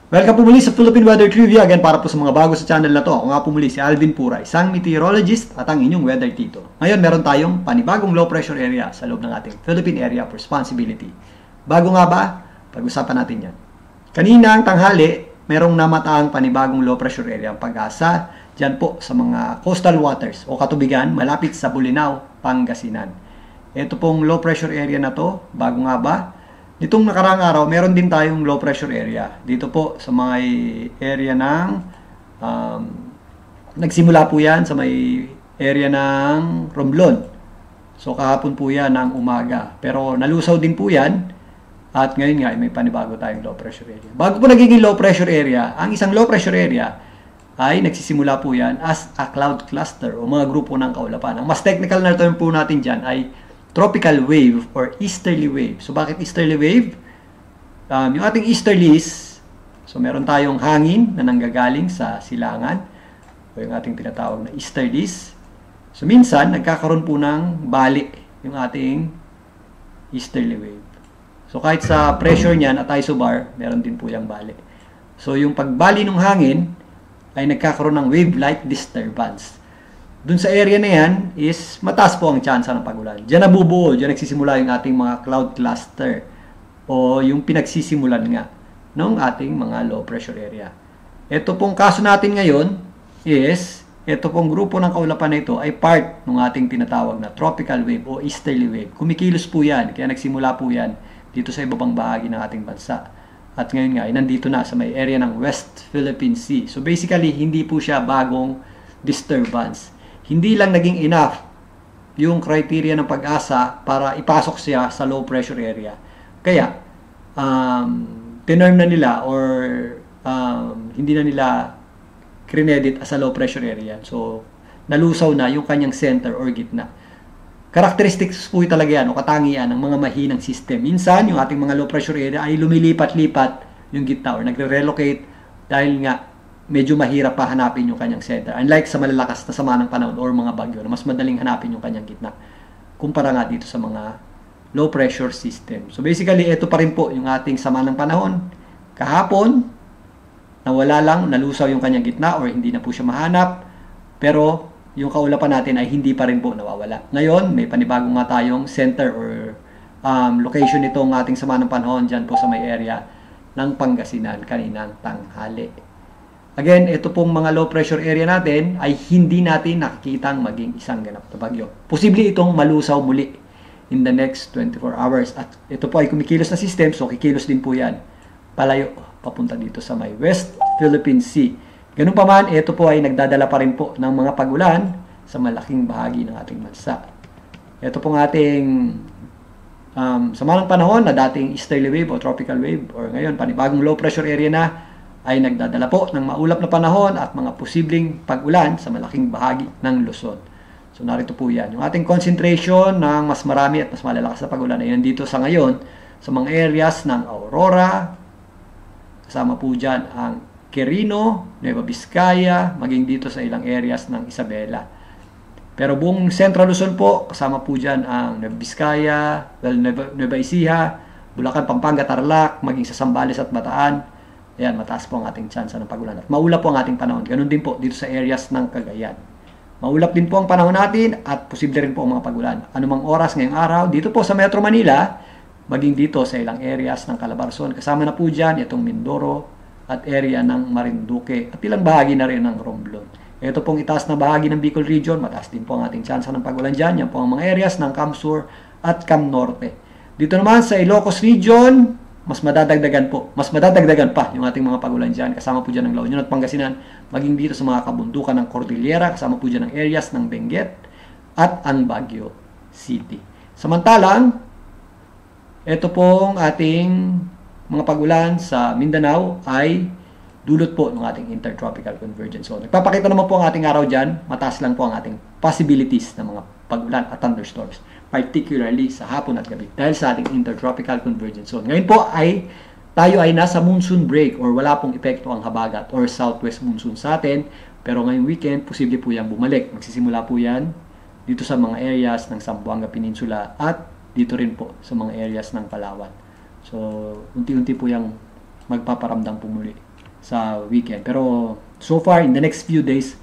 Welcome po muli sa Philippine Weather Trivia. Again, para po sa mga bago sa channel na to, ako nga po muli si Alvin Pura, isang meteorologist at ang inyong weather tito. Ngayon, meron tayong panibagong low pressure area sa loob ng ating Philippine Area of Responsibility. Bago nga ba, pag-usapan natin yan. Kaninang tanghali, merong namataang panibagong low pressure area ang Pag-asa, dyan po sa mga coastal waters o katubigan malapit sa Bolinao, Pangasinan. Ito pong low pressure area na to, bago nga ba, nitong nakaraang araw, meron din tayong low pressure area. Dito po sa may area ng, nagsimula po yan sa may area ng Romblon. So kahapon po yan ng umaga. Pero nalusaw din po yan. At ngayon nga, may panibago tayong low pressure area. Bago po nagiging low pressure area, ang isang low pressure area ay nagsisimula po yan as a cloud cluster o mga grupo ng kaulapan. Ang mas technical na term po natin dyan ay tropical wave or easterly wave. So, bakit easterly wave? Yung ating easterlies, so meron tayong hangin na nanggagaling sa silangan o yung ating tinatawag na easterlies. So, minsan, nagkakaroon po ng bali yung ating easterly wave. So, kahit sa pressure niyan at isobar, meron din po yung bali. So, yung pagbali ng hangin ay nagkakaroon ng wave-like disturbance. Dun sa area na yan is mataas po ang tsansa ng pagulan. Diyan nabubuo, diyan nagsisimula yung ating mga cloud cluster o yung pinagsisimulan nga ng ating mga low pressure area. Ito pong kaso natin ngayon is, ito pong grupo ng kaulapan na ito ay part ng ating tinatawag na tropical wave o easterly wave. Kumikilos po yan, kaya nagsimula po yan dito sa ibabang bahagi ng ating bansa. At ngayon nga ay nandito na sa may area ng West Philippine Sea. So basically, hindi po siya bagong disturbance. Hindi lang naging enough yung criteria ng Pag-asa para ipasok siya sa low pressure area. Kaya, tinerm na nila or hindi na nila credit as a low pressure area. So, nalusaw na yung kanyang center or gitna. Characteristics po talaga yan o katangian ng mga mahinang system. Minsan, yung ating mga low pressure area ay lumilipat-lipat yung gitna or nagre-relocate dahil nga medyo mahirap pa hanapin yung kanyang center. Unlike sa malalakas na sama ng panahon or mga bagyo na mas madaling hanapin yung kanyang gitna. Kumpara nga dito sa mga low pressure system. So basically, ito pa rin po yung ating sama ng panahon. Kahapon, nawala lang, nalusaw yung kanyang gitna or hindi na po siya mahanap. Pero yung kaulapan natin ay hindi pa rin po nawawala. Ngayon, may panibagong nga tayong center or location itong ating sama ng panahon dyan po sa may area ng Pangasinan kaninang tanghali. Again, ito pong mga low pressure area natin ay hindi natin nakikitang maging isang ganap na bagyo. Posible itong malusaw muli in the next 24 hours. At ito po ay kumikilos na system, so kikilos din po yan palayo papunta dito sa may West Philippine Sea. Ganun pa man, ito po ay nagdadala pa rin po ng mga pagulan sa malaking bahagi ng ating bansa. Ito pong ating sama ng panahon na dating easterly wave o tropical wave or ngayon panibagong low pressure area na ay nagdadala po ng maulap na panahon at mga posibleng pag-ulan sa malaking bahagi ng Luzon. So narito po yan. Yung ating concentration ng mas marami at mas malalakas na pag-ulan ay nandito sa ngayon sa mga areas ng Aurora, kasama po dyan ang Quirino, Nueva Vizcaya, maging dito sa ilang areas ng Isabela. Pero buong Central Luzon po, kasama po dyan ang Nueva Vizcaya, Nueva Ecija, Bulacan, Pampanga, Tarlac, maging sa Zambales at Bataan. Ayan, mataas po ang ating tsansa ng pagulan. At maulap po ang ating panahon. Ganun din po dito sa areas ng Cagayan. Maulap din po ang panahon natin at posible rin po ang mga pagulan. Anumang oras ngayong araw, dito po sa Metro Manila, maging dito sa ilang areas ng Calabarzon. Kasama na po dyan itong Mindoro at area ng Marinduque at ilang bahagi na rin ng Romblon. Ito pong itaas na bahagi ng Bicol Region, mataas din po ang ating tsansa ng pagulan dyan. Yan po ang mga areas ng Cam Sur at Cam Norte. Dito naman sa Ilocos Region, mas madadagdagan pa yung ating mga pagulan dyan. Kasama po dyan ng La Union at Pangasinan, maging dito sa mga kabundukan ng Cordillera, kasama po dyan ng areas ng Benguet at ang Baguio City. Samantalang, ito pong ating mga pagulan sa Mindanao ay dulot po ng ating intertropical convergence zone. Nagpapakita naman po ang ating araw dyan, mataas lang po ang ating possibilities ng mga pagulan at thunderstorms, particularly sa hapon at gabi dahil sa ating intertropical convergence zone. Ngayon po ay tayo ay nasa monsoon break or wala pong epekto ang habagat or southwest monsoon sa atin, pero ngayong weekend posible po yan bumalik. Magsisimula po yan dito sa mga areas ng Zamboanga Peninsula at dito rin po sa mga areas ng Palawan. So unti-unti po yung magpaparamdam po muli sa weekend. Pero so far, in the next few days,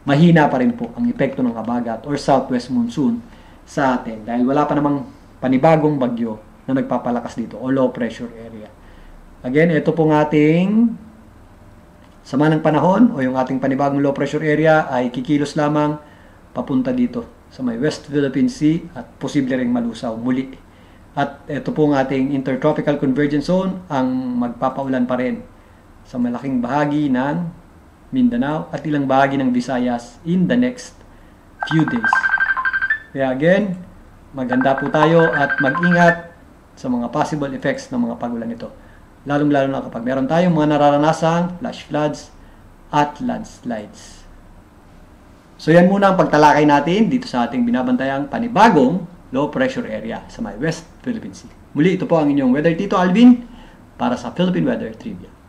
mahina pa rin po ang epekto ng habagat or southwest monsoon sa atin dahil wala pa namang panibagong bagyo na nagpapalakas dito o low pressure area. Again, ito pong ating sama ng panahon o yung ating panibagong low pressure area ay kikilos lamang papunta dito sa may West Philippine Sea at posible ring malusaw muli. At ito pong ating intertropical convergence zone ang magpapaulan pa rin sa malaking bahagi ng Mindanao at ilang bahagi ng Visayas in the next few days. Kaya again, maganda po tayo at mag-ingat sa mga possible effects ng mga pag-ulan ito. Lalong-lalo na kapag meron tayong mga nararanasang flash floods at landslides. So yan muna ang pagtalakay natin dito sa ating binabantayang panibagong low pressure area sa may West Philippine Sea. Muli, ito po ang inyong Weather Tito Alvin para sa Philippine Weather Trivia.